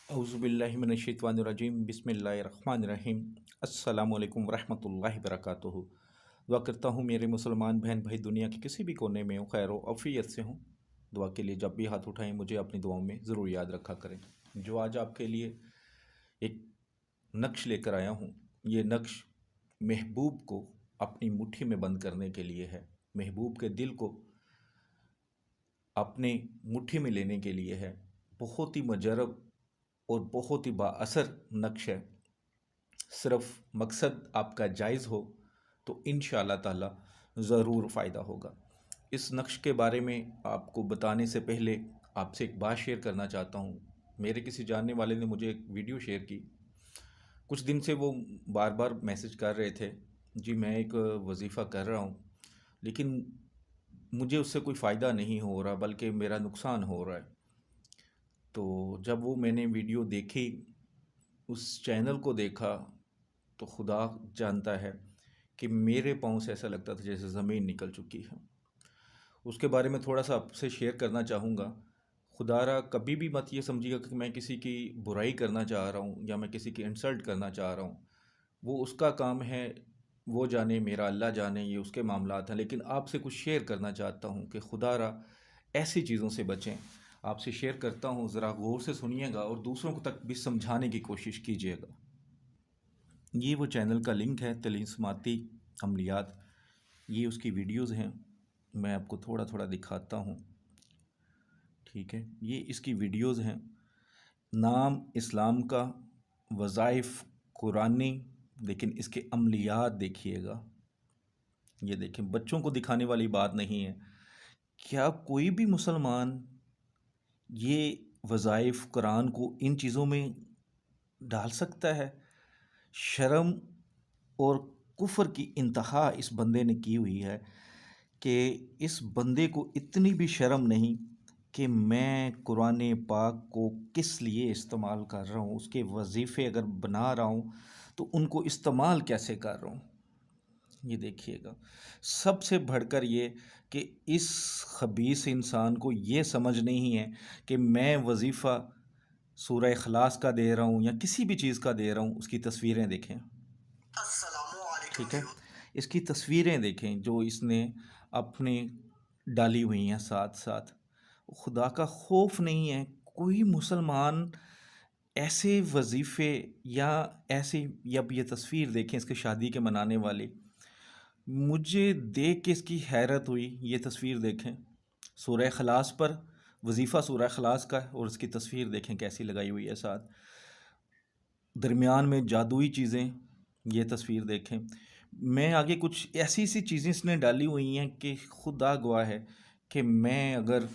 औज़ुबिल्लाहि मिनश्शैतानिर्रजीम बिस्मिल्लाहिर्रहमानिर्रहीम। अस्सलामु अलैकुम वरहमतुल्लाहि वबरकातुहू। दुआ करता हूँ मेरे मुसलमान बहन भाई दुनिया के किसी भी कोने में हो, खैर व आफ़ियत से हों। दुआ के लिए जब भी हाथ उठाएं मुझे अपनी दुआओं में ज़रूर याद रखा करें। जो आज आपके लिए एक नक्श लेकर आया हूँ, ये नक्श महबूब को अपनी मुट्ठी में बंद करने के लिए है, महबूब के दिल को अपने मुट्ठी में लेने के लिए है। बहुत ही मुजरब और बहुत ही बाअसर नक्श है। सिर्फ मकसद आपका जायज़ हो तो इंशाअल्लाह ताला ज़रूर फ़ायदा होगा। इस नक्श के बारे में आपको बताने से पहले आपसे एक बात शेयर करना चाहता हूँ। मेरे किसी जानने वाले ने मुझे एक वीडियो शेयर की। कुछ दिन से वो बार बार मैसेज कर रहे थे, जी मैं एक वजीफ़ा कर रहा हूँ लेकिन मुझे उससे कोई फ़ायदा नहीं हो रहा बल्कि मेरा नुकसान हो रहा है। तो जब वो मैंने वीडियो देखी, उस चैनल को देखा, तो खुदा जानता है कि मेरे पाँव से ऐसा लगता था जैसे ज़मीन निकल चुकी है। उसके बारे में थोड़ा सा आपसे शेयर करना चाहूँगा। खुदारा कभी भी मत ये समझिएगा कि मैं किसी की बुराई करना चाह रहा हूँ या मैं किसी की इंसल्ट करना चाह रहा हूँ। वो उसका काम है, वो जाने, मेरा अल्लाह जाने, ये उसके मामलात हैं। लेकिन आपसे कुछ शेयर करना चाहता हूँ कि खुदारा ऐसी चीज़ों से बचें। आपसे शेयर करता हूँ, ज़रा गौर से सुनिएगा और दूसरों को तक भी समझाने की कोशिश कीजिएगा। ये वो चैनल का लिंक है, तिलिस्माती अमलियात। ये उसकी वीडियोज़ हैं, मैं आपको थोड़ा थोड़ा दिखाता हूँ, ठीक है। ये इसकी वीडियोज़ हैं। नाम इस्लाम का, वज़ाइफ कुरानी, लेकिन इसके अमलियात देखिएगा। ये देखें, बच्चों को दिखाने वाली बात नहीं है। क्या कोई भी मुसलमान ये वज़ाइफ कुरान को इन चीज़ों में डाल सकता है? शर्म और कुफ्र की इंतहा इस बंदे ने की हुई है कि इस बंदे को इतनी भी शर्म नहीं कि मैं कुरान पाक को किस लिए इस्तेमाल कर रहा हूँ, उसके वजीफ़े अगर बना रहा हूँ तो उनको इस्तेमाल कैसे कर रहा हूँ। ये देखिएगा, सबसे बढ़कर ये कि इस खबीस इंसान को ये समझ नहीं है कि मैं वजीफ़ा सूरह इखलास का दे रहा हूँ या किसी भी चीज़ का दे रहा हूँ। उसकी तस्वीरें देखें, ठीक है। इसकी तस्वीरें देखें जो इसने अपने डाली हुई हैं साथ साथ। खुदा का खौफ नहीं है। कोई मुसलमान ऐसे वजीफ़े या ऐसे, या अब ये तस्वीर देखें इसके शादी के मनाने वाली, मुझे देख के इसकी हैरत हुई। ये तस्वीर देखें, सूरह खलास पर वजीफ़ा सूरह खलास का है और इसकी तस्वीर देखें कैसी लगाई हुई है साथ, दरमियान में जादुई चीज़ें। ये तस्वीर देखें। मैं आगे कुछ ऐसी सी चीज़ें इसने डाली हुई हैं कि खुदा गवाह है कि मैं अगर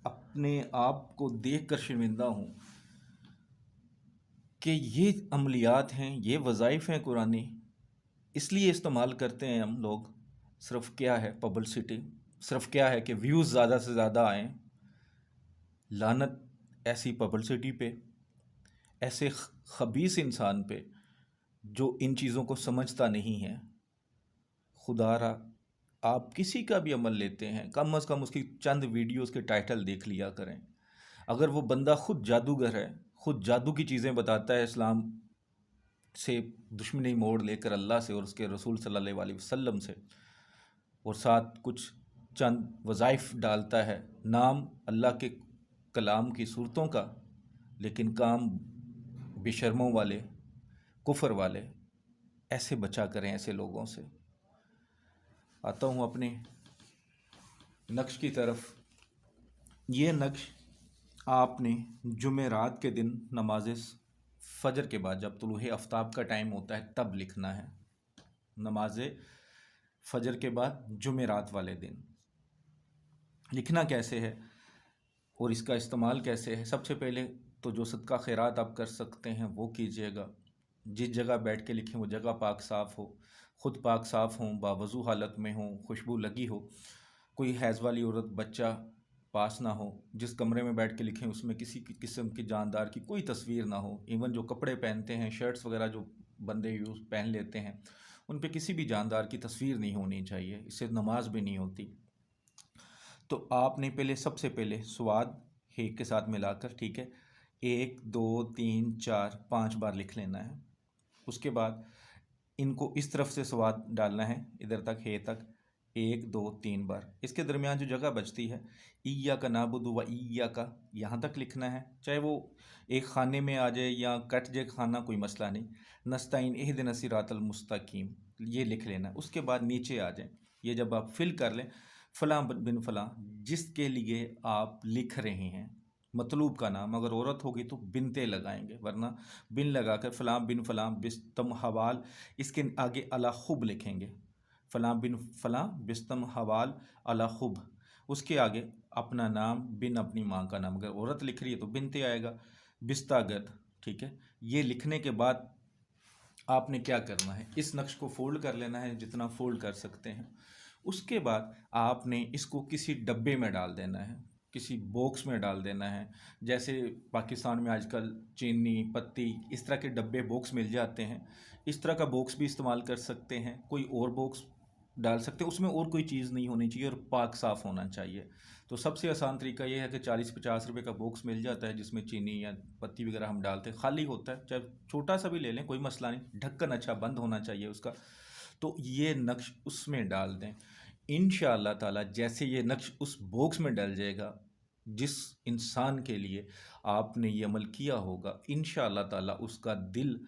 अपने आप को देख कर शर्मिंदा हूँ कि ये अमलियात हैं, ये वज़ाइफ़ हैं कुरानी, इसलिए इस्तेमाल करते हैं हम लोग। सिर्फ क्या है, पब्लिसिटी। सिर्फ क्या है कि व्यूज़ ज़्यादा से ज़्यादा आएँ। लानत ऐसी पब्लिसिटी पे, ऐसे खबीस इंसान पे जो इन चीज़ों को समझता नहीं है। खुदारा आप किसी का भी अमल लेते हैं, कम से कम उसकी चंद वीडियोस के टाइटल देख लिया करें। अगर वो बंदा खुद जादूगर है, खुद जादू की चीज़ें बताता है, इस्लाम से दुश्मनी मोड़ लेकर अल्लाह से और उसके रसूल सल्लल्लाहु अलैहि वसल्लम से, और साथ कुछ चंद वज़ाइफ डालता है, नाम अल्लाह के कलाम की सूरतों का, लेकिन काम बेशर्मों वाले, कुफर वाले, ऐसे बचा करें ऐसे लोगों से। आता हूँ अपने नक्श की तरफ। ये नक्श आपने जुमेरात के दिन नमाज फ़जर के बाद, जब तुलूए आफ्ताब का टाइम होता है, तब लिखना है। नमाज फ़जर के बाद जुमेरात वाले दिन लिखना कैसे है और इसका इस्तेमाल कैसे है। सबसे पहले तो जो सदका खैरात आप कर सकते हैं वो कीजिएगा। जिस जगह बैठ के लिखें वो जगह पाक साफ़ हो, ख़ुद पाक साफ़ हों, बावज़ू हालत में हों, खुशबू लगी हो, कोई हैज़ वाली औरत बच्चा पास ना हो। जिस कमरे में बैठ के लिखें उसमें किसी किस्म की जानदार की कोई तस्वीर ना हो। इवन जो कपड़े पहनते हैं, शर्ट्स वगैरह जो बंदे यूज़ पहन लेते हैं, उन पे किसी भी जानदार की तस्वीर नहीं होनी चाहिए, इससे नमाज भी नहीं होती। तो आपने पहले, सबसे पहले स्वाद हे के साथ मिलाकर, ठीक है, 1 2 3 4 5 बार लिख लेना है। उसके बाद इनको इस तरफ से स्वाद डालना है, इधर तक हे तक 1 2 3 बार। इसके दरमियान जो जगह बचती है, इय्याका नाबुदु व इय्याका, यहाँ तक लिखना है। चाहे वो एक खाने में आ जाए या कट जाए खाना, कोई मसला नहीं। नस्ताइन इहदिना सिरातल मुस्तकीम, ये लिख लेना। उसके बाद नीचे आ जाए, ये जब आप फिल कर लें, फ़लाँ बिन फ़लाँ, जिसके लिए आप लिख रहे हैं, मतलूब का नाम, अगर औरत होगी तो बिनते लगाएंगे, वरना बिन लगाकर फ़लाँ बिन फ़लाँ बिस्तम हवाल, इसके आगे अला खुब लिखेंगे, फ़लाँ बिन फ़लाँ बिस्तम हवाल अला खुब। उसके आगे अपना नाम, बिन अपनी माँ का नाम, अगर औरत लिख रही है तो बिनते आएगा, बिस्तागत। ठीक है, ये लिखने के बाद आपने क्या करना है, इस नक्श को फोल्ड कर लेना है जितना फोल्ड कर सकते हैं। उसके बाद आपने इसको किसी डब्बे में डाल देना है, किसी बॉक्स में डाल देना है। जैसे पाकिस्तान में आजकल चीनी पत्ती इस तरह के डब्बे बॉक्स मिल जाते हैं, इस तरह का बॉक्स भी इस्तेमाल कर सकते हैं। कोई और बॉक्स डाल सकते हैं, उसमें और कोई चीज़ नहीं होनी चाहिए और पाक साफ़ होना चाहिए। तो सबसे आसान तरीका ये है कि 40-50 रुपए का बॉक्स मिल जाता है जिसमें चीनी या पत्ती वगैरह हम डालते हैं, खाली होता है, चाहे छोटा सा भी ले लें कोई मसला नहीं, ढक्कन अच्छा बंद होना चाहिए उसका। तो ये नक्श उसमें डाल दें। इंशाअल्लाह ताला जैसे ये नक्श उस बॉक्स में डल जाएगा, जिस इंसान के लिए आपने ये अमल किया होगा, इंशाअल्लाह ताला उसका दिल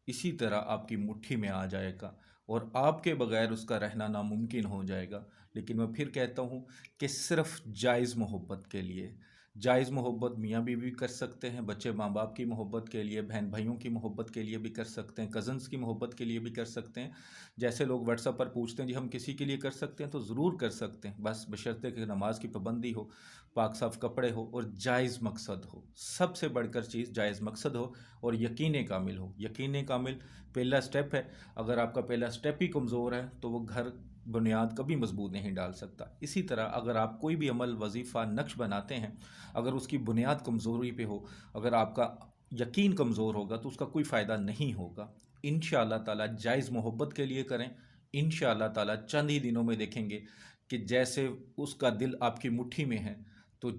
इसी तरह आपकी मुट्ठी में आ जाएगा और आपके बगैर उसका रहना नामुमकिन हो जाएगा। लेकिन मैं फिर कहता हूँ कि सिर्फ़ जायज़ मोहब्बत के लिए, जायज़ मोहब्बत मियाँ बीवी कर सकते हैं, बच्चे माँ बाप की मोहब्बत के लिए, बहन भाइयों की मोहब्बत के लिए भी कर सकते हैं, कज़न्स की मोहब्बत के लिए भी कर सकते हैं। जैसे लोग व्हाट्सएप पर पूछते हैं जी हम किसी के लिए कर सकते हैं, तो ज़रूर कर सकते हैं, बस बशर्ते कि नमाज की पाबंदी हो, पाक साफ़ कपड़े हो और जायज़ मकसद हो। सबसे बढ़कर चीज़ जायज़ मकसद हो और यकीन कामिल हो। यकीन कामिल पहला स्टेप है। अगर आपका पहला स्टेप ही कमज़ोर है तो वो घर बुनियाद कभी मजबूत नहीं डाल सकता। इसी तरह अगर आप कोई भी अमल, वजीफ़ा, नक्श बनाते हैं, अगर उसकी बुनियाद कमज़ोरी पे हो, अगर आपका यकीन कमज़ोर होगा तो उसका कोई फ़ायदा नहीं होगा। इंशाअल्लाह ताला जायज़ मोहब्बत के लिए करें, इंशाअल्लाह ताला चंद ही दिनों में देखेंगे कि जैसे उसका दिल आपकी मुट्ठी में है तो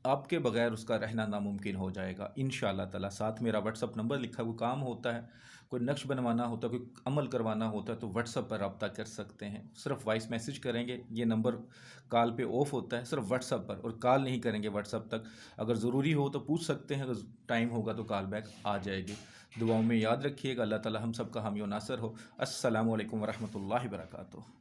आपके बगैर उसका रहना नामुमकिन हो जाएगा इंशाअल्लाह ताला। साथ मेरा व्हाट्सअप नंबर लिखा, कोई काम होता है, कोई नक्श बनवाना होता है, कोई अमल करवाना होता है तो व्हाट्सअप पर रब्ता कर सकते हैं। सिर्फ वॉइस मैसेज करेंगे, ये नंबर कॉल पे ऑफ होता है, सिर्फ व्हाट्सअप पर, और कॉल नहीं करेंगे व्हाट्सअप तक। अगर ज़रूरी हो तो पूछ सकते हैं, अगर टाइम होगा तो कॉल बैक आ जाएगी। दुआओं में याद रखिएगा। अल्लाह ताला हम सब का हामी व नासर हो। अस्सलामु अलैकुम वरहमतुल्लाहि वबरकातुहू।